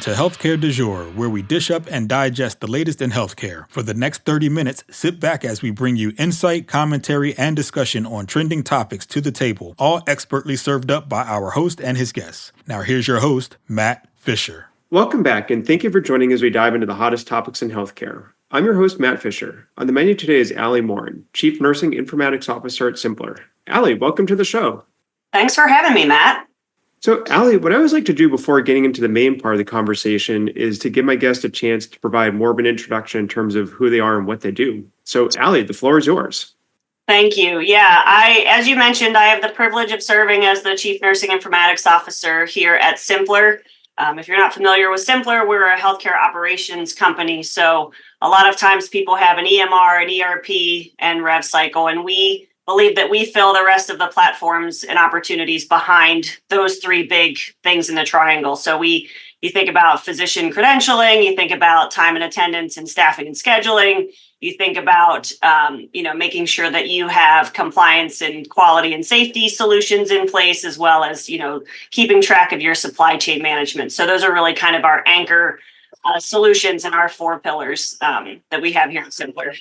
to Healthcare du Jour, where we dish up and digest the latest in healthcare. For the next 30 minutes, sit back as we bring you insight, commentary, and discussion on trending topics to the table, all expertly served up by our host and his guests. Now here's your host, Matt Fisher. Welcome back, and thank you for joining as we dive into the hottest topics in healthcare. I'm your host, Matt Fisher. On the menu today is Ali Morin, Chief Nursing Informatics Officer at symplr. Ali, welcome to the show. Thanks for having me, Matt. So, Ali, what I always like to do before getting into the main part of the conversation is to give my guest a chance to provide more of an introduction in terms of who they are and what they do. So, Ali, the floor is yours. Thank you. Yeah, as you mentioned, I have the privilege of serving as the Chief Nursing Informatics Officer here at symplr. If you're not familiar with symplr, we're a healthcare operations company. So a lot of times people have an EMR, an ERP, and rev cycle, and we believe that we fill the rest of the platforms and opportunities behind those three big things in the triangle. So you think about physician credentialing, you think about time and attendance and staffing and scheduling, you think about making sure that you have compliance and quality and safety solutions in place, as well as keeping track of your supply chain management. So those are really kind of our anchor solutions and our four pillars that we have here at symplr.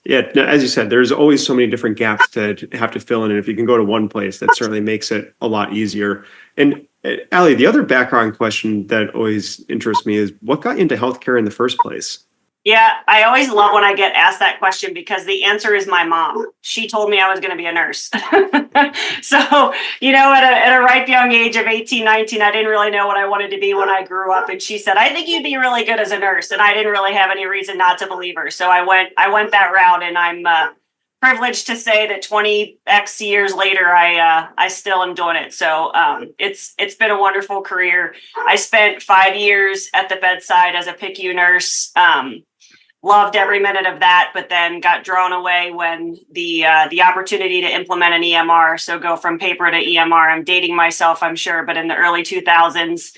Yeah, as you said, there's always so many different gaps to have to fill in. And if you can go to one place, that certainly makes it a lot easier. And Ali, the other background question that always interests me is what got you into healthcare in the first place? Yeah, I always love when I get asked that question because the answer is my mom. She told me I was going to be a nurse. So, at a ripe young age of 18, 19, I didn't really know what I wanted to be when I grew up. And she said, I think you'd be really good as a nurse. And I didn't really have any reason not to believe her. So I went that route, and I'm privileged to say that 20x years later, I still am doing it. So it's been a wonderful career. I spent 5 years at the bedside as a PICU nurse. Loved every minute of that, but then got drawn away when the opportunity to implement an EMR. So go from paper to EMR. I'm dating myself, I'm sure, but in the early 2000s,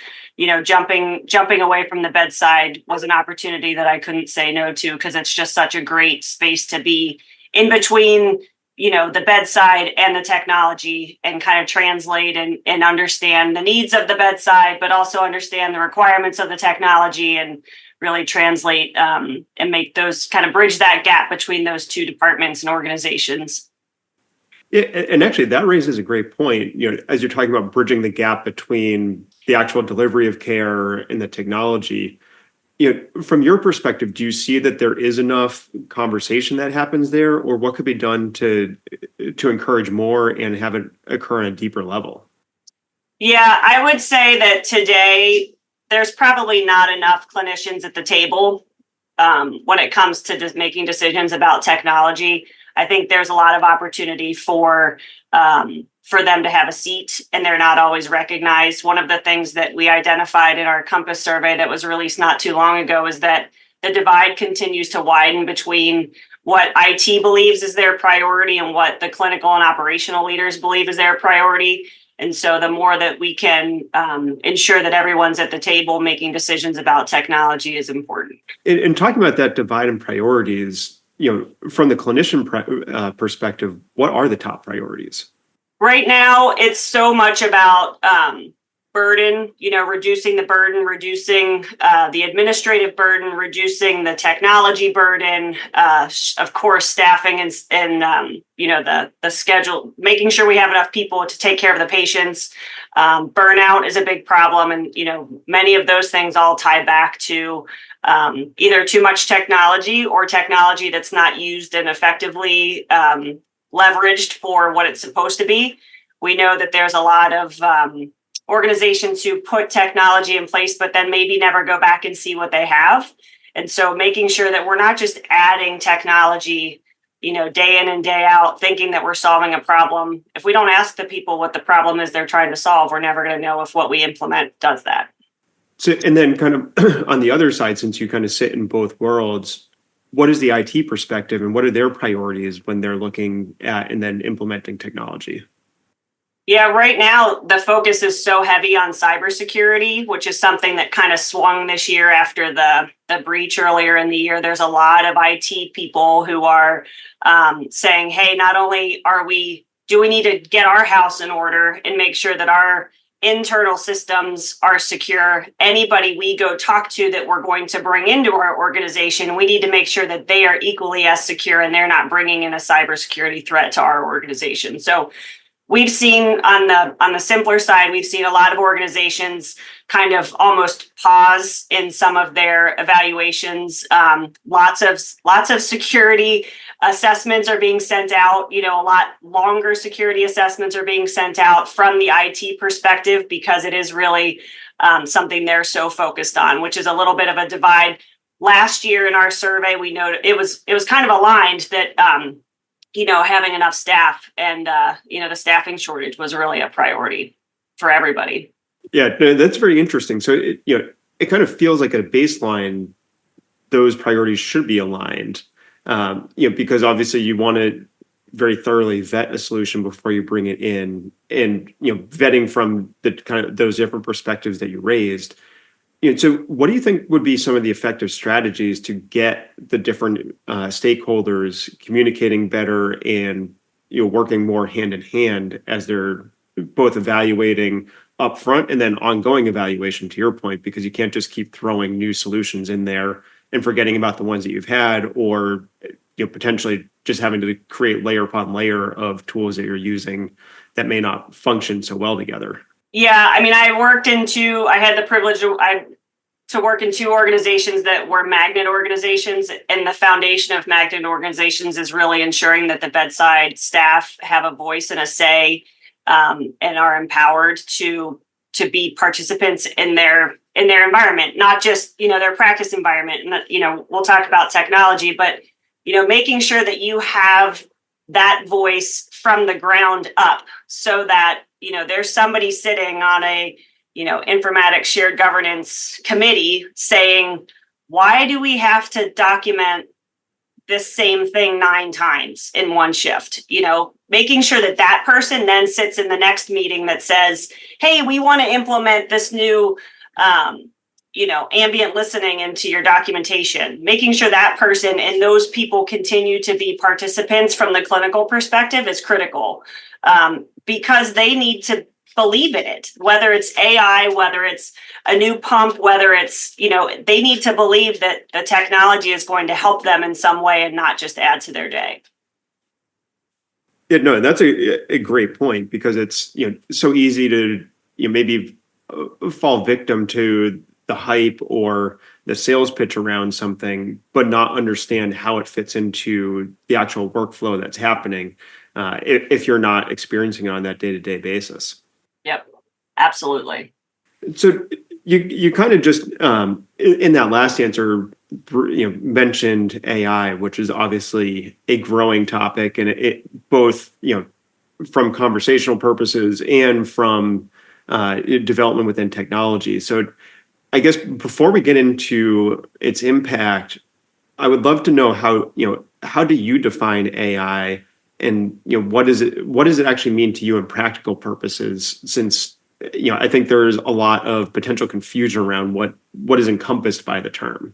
jumping away from the bedside was an opportunity that I couldn't say no to because it's just such a great space to be in between, the bedside and the technology and kind of translate and understand the needs of the bedside, but also understand the requirements of the technology and really translate and make those kind of bridge that gap between those two departments and organizations. Yeah, and actually that raises a great point. As you're talking about bridging the gap between the actual delivery of care and the technology, from your perspective, do you see that there is enough conversation that happens there, or what could be done to encourage more and have it occur on a deeper level? Yeah, I would say that today there's probably not enough clinicians at the table when it comes to just making decisions about technology. I think there's a lot of opportunity for them to have a seat, and they're not always recognized. One of the things that we identified in our Compass survey that was released not too long ago is that the divide continues to widen between what IT believes is their priority and what the clinical and operational leaders believe is their priority. And so the more that we can ensure that everyone's at the table making decisions about technology is important. And talking about that divide in priorities, from the clinician perspective, what are the top priorities? Right now, it's so much about burden, reducing the burden, reducing the administrative burden, reducing the technology burden, of course, staffing and the schedule, making sure we have enough people to take care of the patients. Burnout is a big problem. And, many of those things all tie back to either too much technology or technology that's not used and effectively leveraged for what it's supposed to be. We know that there's a lot of organizations who put technology in place, but then maybe never go back and see what they have. And so making sure that we're not just adding technology, day in and day out, thinking that we're solving a problem. If we don't ask the people what the problem is they're trying to solve, we're never going to know if what we implement does that. So, and then kind of on the other side, since you kind of sit in both worlds, what is the IT perspective and what are their priorities when they're looking at and then implementing technology? Yeah, right now the focus is so heavy on cybersecurity, which is something that kind of swung this year after the breach earlier in the year. There's a lot of IT people who are saying, hey, not only do we need to get our house in order and make sure that our internal systems are secure. Anybody we go talk to that we're going to bring into our organization, we need to make sure that they are equally as secure and they're not bringing in a cybersecurity threat to our organization. So we've seen on the symplr side, we've seen a lot of organizations kind of almost pause in some of their evaluations. Lots of security assessments are being sent out. A lot longer security assessments are being sent out from the IT perspective because it is really something they're so focused on, which is a little bit of a divide. Last year in our survey, we noted it was kind of aligned that having enough staff and the staffing shortage was really a priority for everybody. Yeah, no, that's very interesting. So it kind of feels like a baseline. Those priorities should be aligned, because obviously you want to very thoroughly vet a solution before you bring it in, and vetting from the kind of those different perspectives that you raised. So what do you think would be some of the effective strategies to get the different stakeholders communicating better and working more hand in hand as they're both evaluating upfront and then ongoing evaluation, to your point, because you can't just keep throwing new solutions in there and forgetting about the ones that you've had, or potentially just having to create layer upon layer of tools that you're using that may not function so well together. Yeah, I mean, I had the privilege to work in two organizations that were magnet organizations, and the foundation of magnet organizations is really ensuring that the bedside staff have a voice and a say, and are empowered to be participants in their environment, not just their practice environment. And we'll talk about technology, but making sure that you have that voice from the ground up, so that there's somebody sitting on a informatics shared governance committee saying, why do we have to document this same thing 9 times in one shift? Making sure that person then sits in the next meeting that says, hey, we want to implement this new ambient listening into your documentation. Making sure that person and those people continue to be participants from the clinical perspective is critical, because they need to believe in it, whether it's AI, whether it's a new pump, whether it's, they need to believe that the technology is going to help them in some way and not just add to their day. Yeah, no, that's a great point, because it's, so easy to, maybe fall victim to the hype or the sales pitch around something, but not understand how it fits into the actual workflow that's happening, if you're not experiencing it on that day-to-day basis. Yep, absolutely. So you kind of just in that last answer, mentioned AI, which is obviously a growing topic, and it both from conversational purposes and from development within technology. So I guess before we get into its impact, I would love to know how do you define AI? And what does it actually mean to you in practical purposes? Since I think there's a lot of potential confusion around what is encompassed by the term.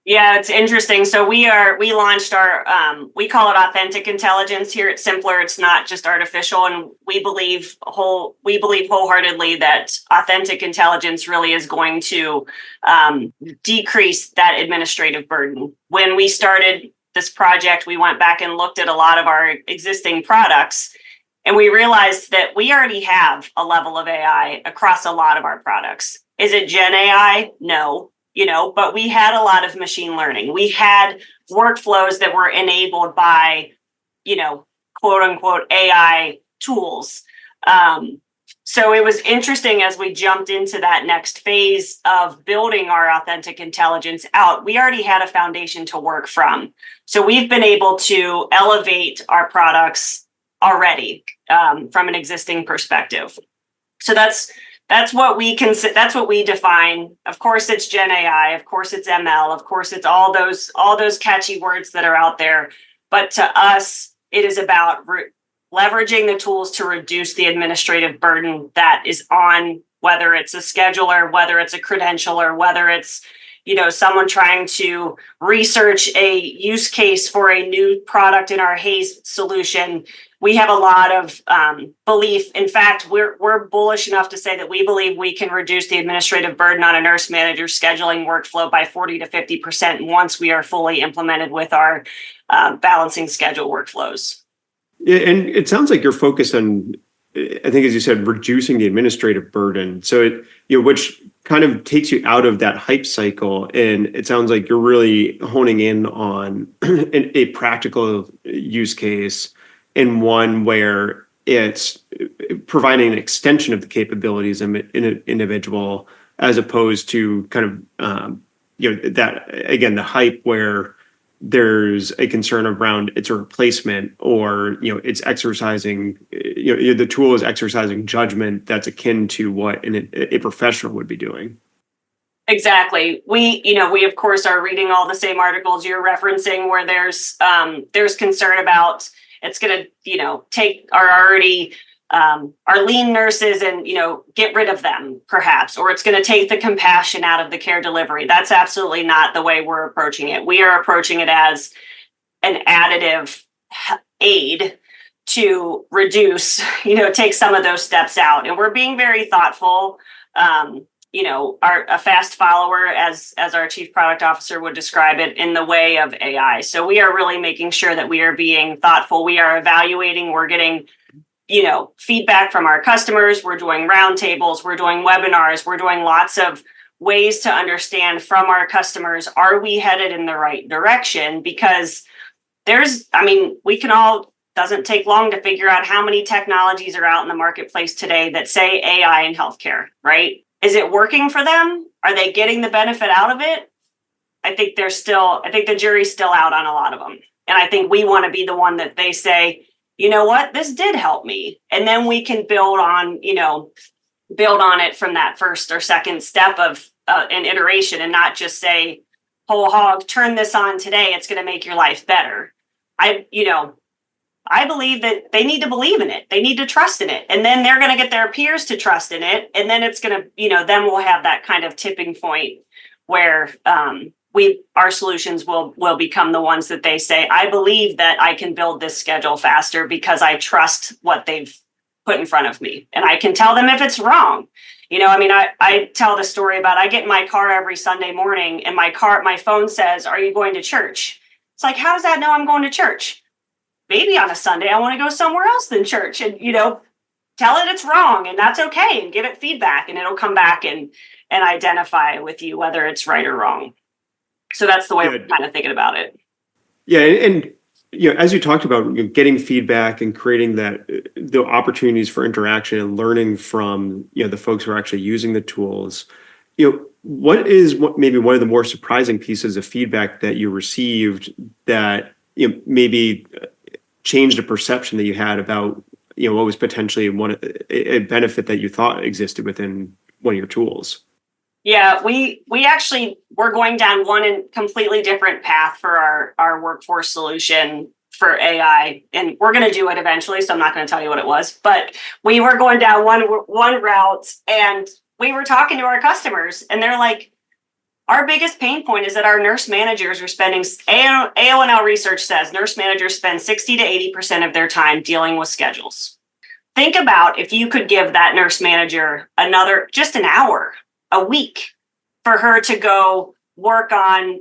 Yeah, it's interesting. So we launched our we call it authentic intelligence here at symplr. It's not just artificial, and we believe wholeheartedly that authentic intelligence really is going to decrease that administrative burden. When we started this project, we went back and looked at a lot of our existing products, and we realized that we already have a level of AI across a lot of our products. Is it Gen AI? No, but we had a lot of machine learning. We had workflows that were enabled by, quote unquote AI tools. So it was interesting as we jumped into that next phase of building our authentic intelligence out. We already had a foundation to work from. So we've been able to elevate our products already from an existing perspective. So that's what we consider. That's what we define. Of course, it's Gen AI. Of course, it's ML. Of course, it's all those catchy words that are out there. But to us, it is about leveraging the tools to reduce the administrative burden that is on, whether it's a scheduler, whether it's a credentialer, whether it's someone trying to research a use case for a new product in our Haze solution. we have a lot of belief. In fact, we're bullish enough to say that we believe we can reduce the administrative burden on a nurse manager's scheduling workflow by 40 to 50% once we are fully implemented with our balancing schedule workflows. Yeah, and it sounds like you're focused on, I think, as you said, reducing the administrative burden. So it, which kind of takes you out of that hype cycle. And it sounds like you're really honing in on a practical use case, and one where it's providing an extension of the capabilities of an individual, as opposed to kind of, that, again, the hype where there's a concern around it's a replacement, or it's exercising, the tool is exercising judgment that's akin to what a professional would be doing. Exactly. We of course are reading all the same articles you're referencing, where there's concern about it's going to take our already our lean nurses and get rid of them, perhaps, or it's going to take the compassion out of the care delivery. That's absolutely not the way we're approaching it. We are approaching it as an additive aid to reduce, take some of those steps out, and we're being very thoughtful. A fast follower, as our chief product officer would describe it, in the way of AI. So we are really making sure that we are being thoughtful. We are evaluating. We're getting feedback from our customers. We're doing roundtables, we're doing webinars, we're doing lots of ways to understand from our customers, are we headed in the right direction? Because doesn't take long to figure out how many technologies are out in the marketplace today that say AI in healthcare, right? Is it working for them? Are they getting the benefit out of it? I think the jury's still out on a lot of them. And I think we want to be the one that they say, you know what, this did help me. And then we can build on it from that first or second step of an iteration, and not just say, whole hog, turn this on today, it's going to make your life better. I believe that they need to believe in it. They need to trust in it. And then they're going to get their peers to trust in it. And then it's going to, then we'll have that kind of tipping point where our solutions will become the ones that they say, I believe that I can build this schedule faster because I trust what they've put in front of me. And I can tell them if it's wrong. I tell the story about, I get in my car every Sunday morning, and my phone says, are you going to church? It's like, how does that know I'm going to church? Maybe on a Sunday, I want to go somewhere else than church, and, tell it it's wrong, and that's okay, and give it feedback, and it'll come back and identify with you whether it's right or wrong. So that's the way we're kind of thinking about it. Yeah. And, as you talked about, getting feedback and creating the opportunities for interaction and learning from, the folks who are actually using the tools, what maybe one of the more surprising pieces of feedback that you received that, maybe changed a perception that you had about, what was potentially a benefit that you thought existed within one of your tools? Yeah, we're going down one completely different path for our workforce solution for AI, and we're going to do it eventually. So I'm not going to tell you what it was, but we were going down one route, and we were talking to our customers, and they're like, our biggest pain point is that our nurse managers are spending, AONL research says nurse managers spend 60 to 80% of their time dealing with schedules. Think about if you could give that nurse manager just an hour a week for her to go work on,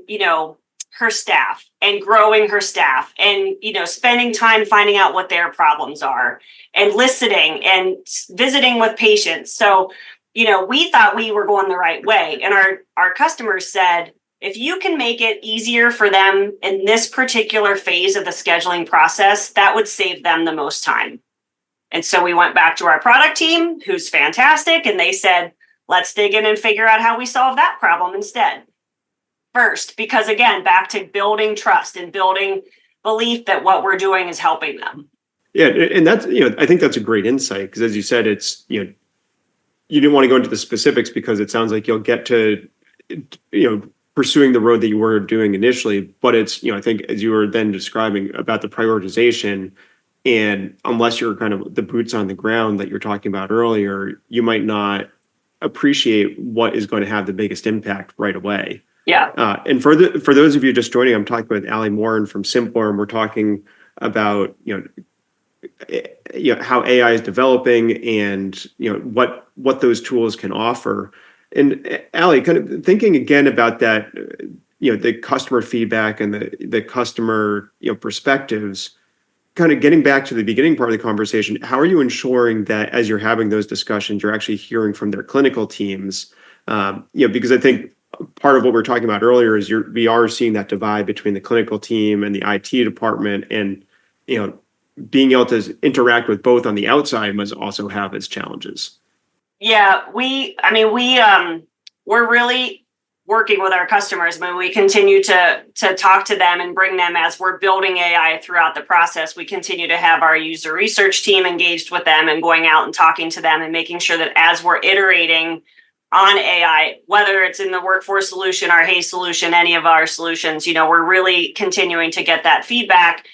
her staff and growing her staff and, spending time finding out what their problems are and listening and visiting with patients. So, we thought we were going the right way. And our customers said, if you can make it easier for them in this particular phase of the scheduling process, that would save them the most time. And so we went back to our product team, who's fantastic. And they said, let's dig in and figure out how we solve that problem instead. First, because again, back to building trust and building belief that what we're doing is helping them. Yeah. And that's, I think that's a great insight, because as you said, it's, you didn't want to go into the specifics because it sounds like you'll get to, pursuing the road that you were doing initially. But it's, I think as you were then describing about the prioritization, and unless you're kind of the boots on the ground that you're talking about earlier, you might not appreciate what is going to have the biggest impact right away. Yeah. And for those of you just joining, I'm talking with Ali Morin from symplr, and we're talking about, how AI is developing and what those tools can offer. And Ali, kind of thinking again about that, the customer feedback and the customer perspectives. Kind of getting back to the beginning part of the conversation, how are you ensuring that as you're having those discussions, you're actually hearing from their clinical teams? Because I think part of what we were talking about earlier is we are seeing that divide between the clinical team and the IT department, and being able to interact with both on the outside must also have its challenges. Yeah, we're really working with our customers. When we continue to talk to them and bring them as we're building AI throughout the process, we continue to have our user research team engaged with them and going out and talking to them and making sure that as we're iterating on AI, whether it's in the workforce solution, our Hays solution, any of our solutions, we're really continuing to get that feedback.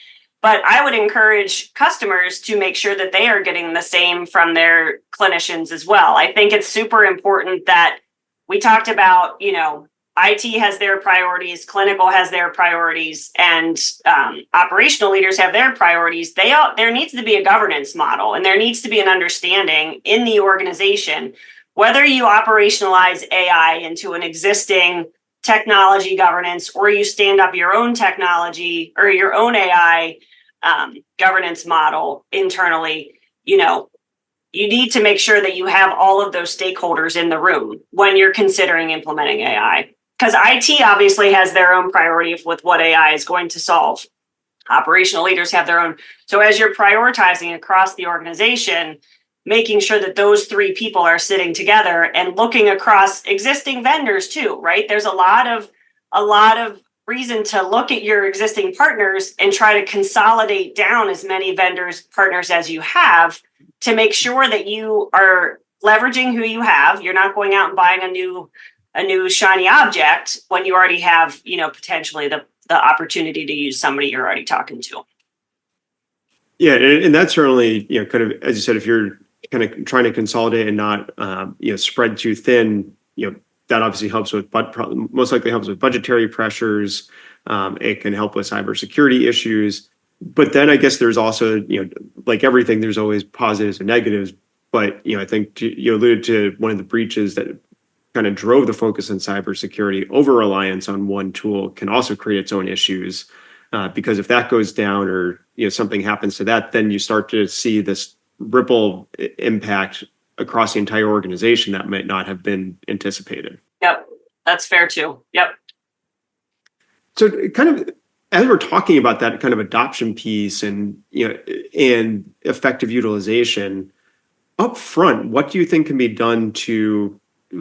But I would encourage customers to make sure that they are getting the same from their clinicians as well. I think it's super important that we talked about, IT has their priorities, clinical has their priorities, and operational leaders have their priorities. There needs to be a governance model, and there needs to be an understanding in the organization, whether you operationalize AI into an existing technology governance or you stand up your own technology or your own AI governance model internally, you need to make sure that you have all of those stakeholders in the room when you're considering implementing AI. Because IT obviously has their own priority with what AI is going to solve. Operational leaders have their own. So as you're prioritizing across the organization, making sure that those three people are sitting together and looking across existing vendors too, right? There's a lot of reason to look at your existing partners and try to consolidate down as many partners as you have, to make sure that you are leveraging who you have. You're not going out and buying a new shiny object when you already have, potentially the opportunity to use somebody you're already talking to. Yeah, and that's certainly, kind of, as you said, if you're kind of trying to consolidate and not, spread too thin, that obviously helps with, most likely helps with budgetary pressures. It can help with cybersecurity issues. But then I guess there's also, like everything, there's always positives and negatives. But, I think you alluded to one of the breaches that kind of drove the focus on cybersecurity. Over-reliance on one tool can also create its own issues, because if that goes down or something happens to that, then you start to see this ripple impact across the entire organization that might not have been anticipated. Yep, that's fair too. Yep. So kind of, as we're talking about that kind of adoption piece and and effective utilization up front, what do you think can be done to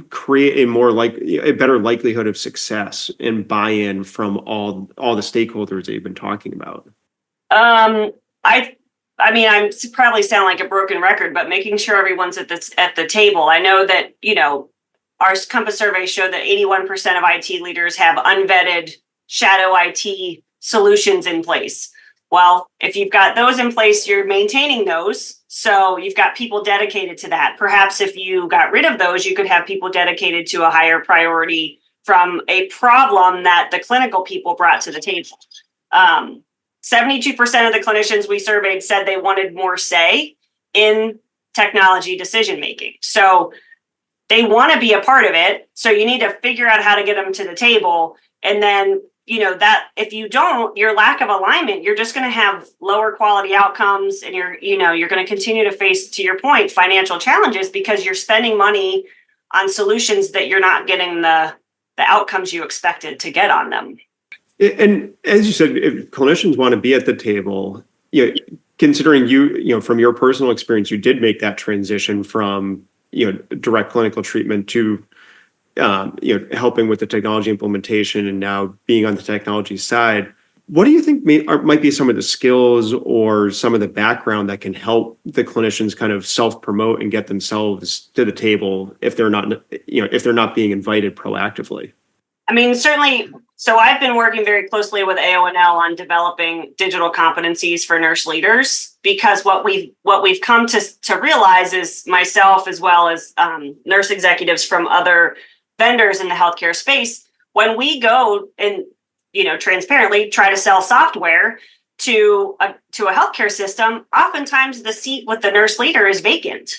create a better likelihood of success and buy-in from all the stakeholders that you've been talking about? I mean, I'm probably sound like a broken record, but making sure everyone's at the table. I know that our Compass survey showed that 81% of IT leaders have unvetted shadow IT solutions in place. Well, if you've got those in place, you're maintaining those. So you've got people dedicated to that. Perhaps if you got rid of those, you could have people dedicated to a higher priority from a problem that the clinical people brought to the table. 72% of the clinicians we surveyed said they wanted more say in technology decision making. So they want to be a part of it. So you need to figure out how to get them to the table. And then that if you don't, your lack of alignment, you're just going to have lower quality outcomes, and you're going to continue to face, to your point, financial challenges because you're spending money on solutions that you're not getting the outcomes you expected to get on them. And as you said, if clinicians want to be at the table, considering from your personal experience, you did make that transition from direct clinical treatment to helping with the technology implementation and now being on the technology side. What do you think might be some of the skills or some of the background that can help the clinicians kind of self-promote and get themselves to the table if they're not being invited proactively? I mean, certainly. So I've been working very closely with AONL on developing digital competencies for nurse leaders, because what we've come to realize is, myself as well as nurse executives from other vendors in the healthcare space, when we go and transparently try to sell software to a healthcare system, oftentimes the seat with the nurse leader is vacant.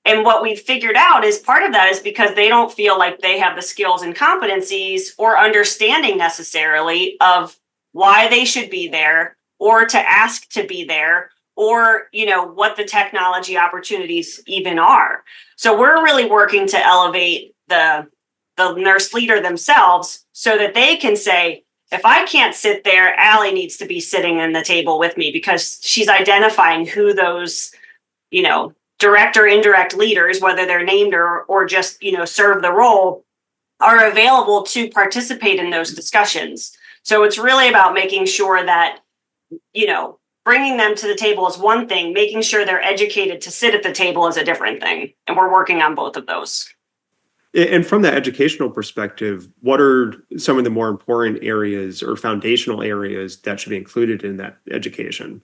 And what we've figured out is part of that is because they don't feel like they have the skills and competencies or understanding necessarily of why they should be there or to ask to be there or, what the technology opportunities even are. So we're really working to elevate the nurse leader themselves so that they can say, if I can't sit there, Ali needs to be sitting in the table with me because she's identifying who those, direct or indirect leaders, whether they're named or just, serve the role, are available to participate in those discussions. So it's really about making sure that, bringing them to the table is one thing, making sure they're educated to sit at the table is a different thing. And we're working on both of those. And from that educational perspective, what are some of the more important areas or foundational areas that should be included in that education?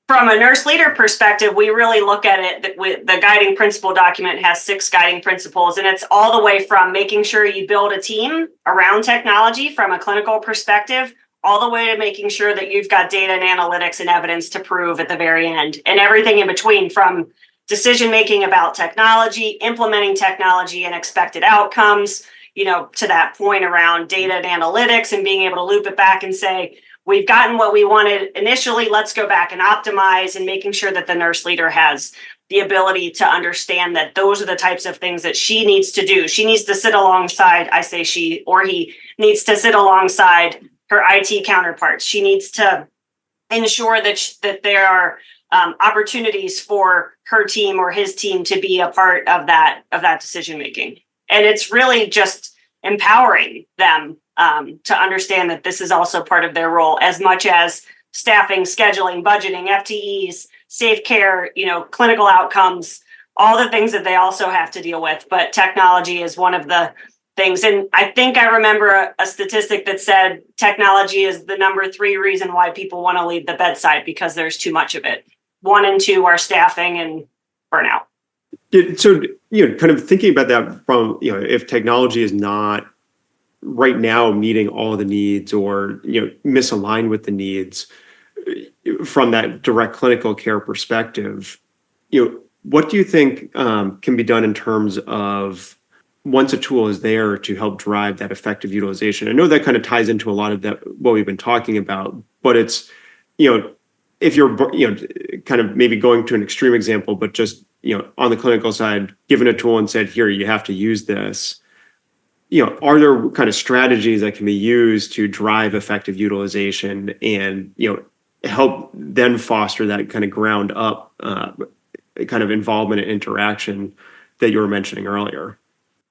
From a nurse leader perspective, we really look at it that the guiding principle document has 6 guiding principles, and it's all the way from making sure you build a team around technology from a clinical perspective, all the way to making sure that you've got data and analytics and evidence to prove at the very end, and everything in between from decision-making about technology, implementing technology and expected outcomes, to that point around data and analytics and being able to loop it back and say, we've gotten what we wanted initially, let's go back and optimize, and making sure that the nurse leader has the ability to understand that those are the types of things that she needs to do. She needs to sit alongside, I say she or he needs to sit alongside her IT counterparts. She needs to ensure that there are opportunities for her team or his team to be a part of that decision making. And it's really just empowering them to understand that this is also part of their role, as much as staffing, scheduling, budgeting, FTEs, safe care, clinical outcomes, all the things that they also have to deal with. But technology is one of the things. And I think I remember a statistic that said technology is the number 3 reason why people want to leave the bedside, because there's too much of it. 1 and 2 are staffing and burnout. So, kind of thinking about that from, if technology is not right now meeting all the needs or, misaligned with the needs from that direct clinical care perspective, what do you think can be done in terms of once a tool is there to help drive that effective utilization? I know that kind of ties into a lot of that, what we've been talking about, but it's, if you're, kind of maybe going to an extreme example, but just, on the clinical side, given a tool and said, here, you have to use this, are there kind of strategies that can be used to drive effective utilization and, help then foster that kind of ground up kind of involvement and interaction that you were mentioning earlier?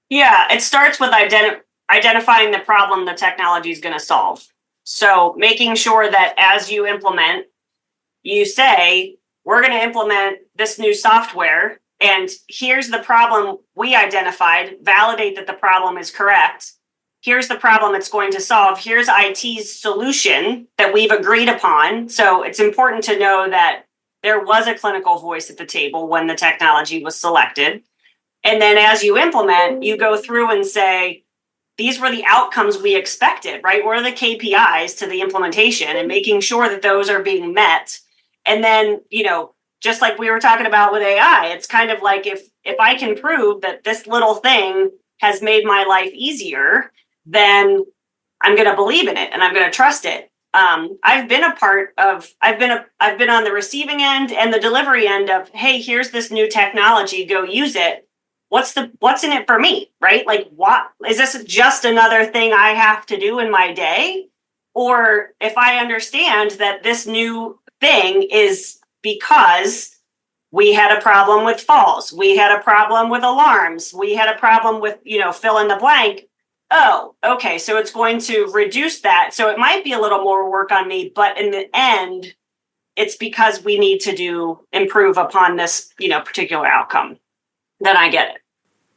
Yeah, it starts with identifying the problem the technology is going to solve. So making sure that as you implement, you say, we're going to implement this new software, and here's the problem we identified, validate that the problem is correct. Here's the problem it's going to solve. Here's IT's solution that we've agreed upon. So it's important to know that there was a clinical voice at the table when the technology was selected. And then as you implement, you go through and say, these were the outcomes we expected, right? What are the KPIs to the implementation, and making sure that those are being met. And then, just like we were talking about with AI, it's kind of like if I can prove that this little thing has made my life easier, then I'm going to believe in it and I'm going to trust it. I've been on the receiving end and the delivery end of, hey, here's this new technology, go use it. What's in it for me, right? Like, what is this just another thing I have to do in my day? Or if I understand that this new thing is because we had a problem with falls, we had a problem with alarms, we had a problem with, fill in the blank. Oh, okay. So it's going to reduce that. So it might be a little more work on me, but in the end, it's because we need to improve upon this, particular outcome. Then I get it.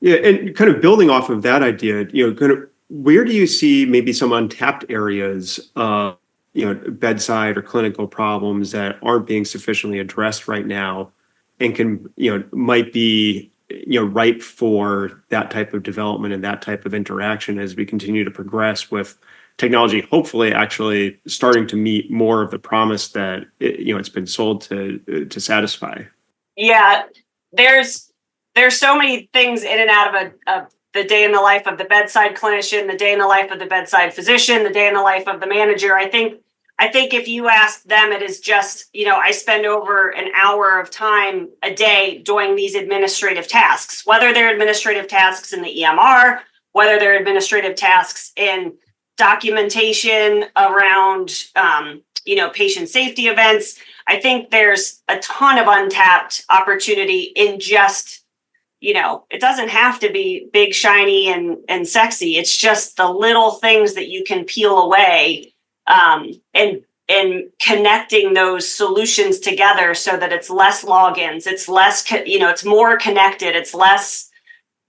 Yeah. And kind of building off of that idea, kind of where do you see maybe some untapped areas of, bedside or clinical problems that aren't being sufficiently addressed right now and can, might be, ripe for that type of development and that type of interaction as we continue to progress with technology hopefully actually starting to meet more of the promise that it's been sold to satisfy. Yeah, there's so many things in and out of the day in the life of the bedside clinician, the day in the life of the bedside physician, the day in the life of the manager. I think if you ask them, it is just, I spend over an hour of time a day doing these administrative tasks, whether they're administrative tasks in the EMR, whether they're administrative tasks in documentation around, patient safety events. I think there's a ton of untapped opportunity in just, it doesn't have to be big, shiny, and sexy. It's just the little things that you can peel away, and connecting those solutions together so that it's less logins, it's less, it's more connected, it's less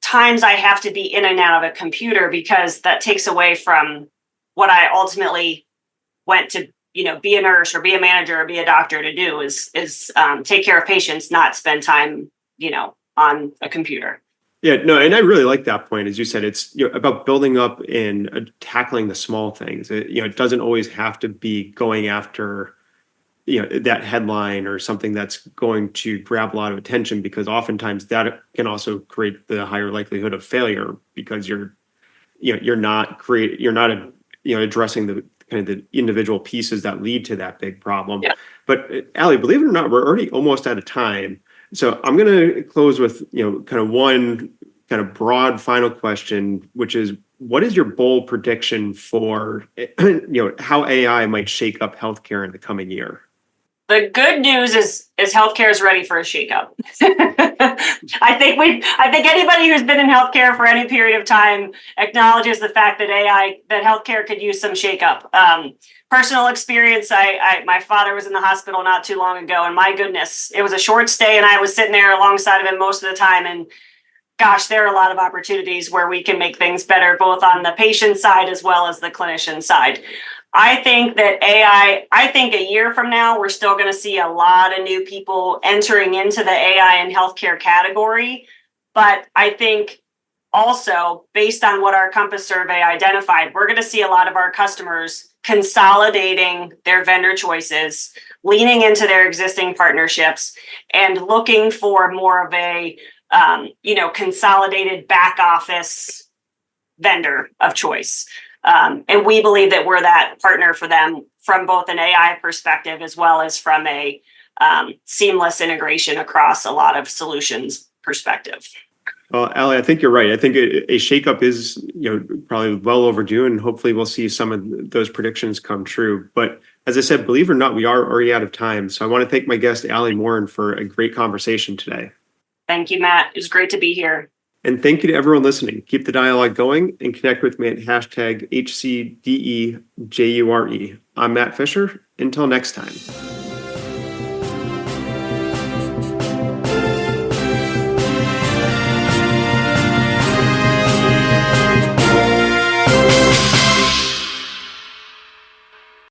times I have to be in and out of a computer, because that takes away from what I ultimately went to, be a nurse or be a manager or be a doctor to do is take care of patients, not spend time, on a computer. Yeah, no, and I really like that point. As you said, it's about building up and tackling the small things. It doesn't always have to be going after, that headline or something that's going to grab a lot of attention, because oftentimes that can also create the higher likelihood of failure, because you're not addressing the kind of the individual pieces that lead to that big problem. Yeah. But Ali, believe it or not, we're already almost out of time. So I'm going to close with, kind of one kind of broad final question, which is, what is your bold prediction for, how AI might shake up healthcare in the coming year? The good news is healthcare is ready for a shakeup. I think anybody who's been in healthcare for any period of time acknowledges the fact that healthcare could use some shakeup. Personal experience, my father was in the hospital not too long ago, and my goodness, it was a short stay, and I was sitting there alongside of him most of the time. And gosh, there are a lot of opportunities where we can make things better, both on the patient side as well as the clinician side. I think that a year from now, we're still going to see a lot of new people entering into the AI and healthcare category. But I think also, based on what our Compass survey identified, we're going to see a lot of our customers consolidating their vendor choices, leaning into their existing partnerships, and looking for more of a consolidated back office vendor of choice. And we believe that we're that partner for them from both an AI perspective as well as from a seamless integration across a lot of solutions perspective. Well, Ali, I think you're right. I think a shakeup is, probably well overdue, and hopefully we'll see some of those predictions come true. But as I said, believe it or not, we are already out of time. So I want to thank my guest, Ali Morin, for a great conversation today. Thank you, Matt. It was great to be here. And thank you to everyone listening. Keep the dialogue going and connect with me at #HCDEJURE. I'm Matt Fisher. Until next time.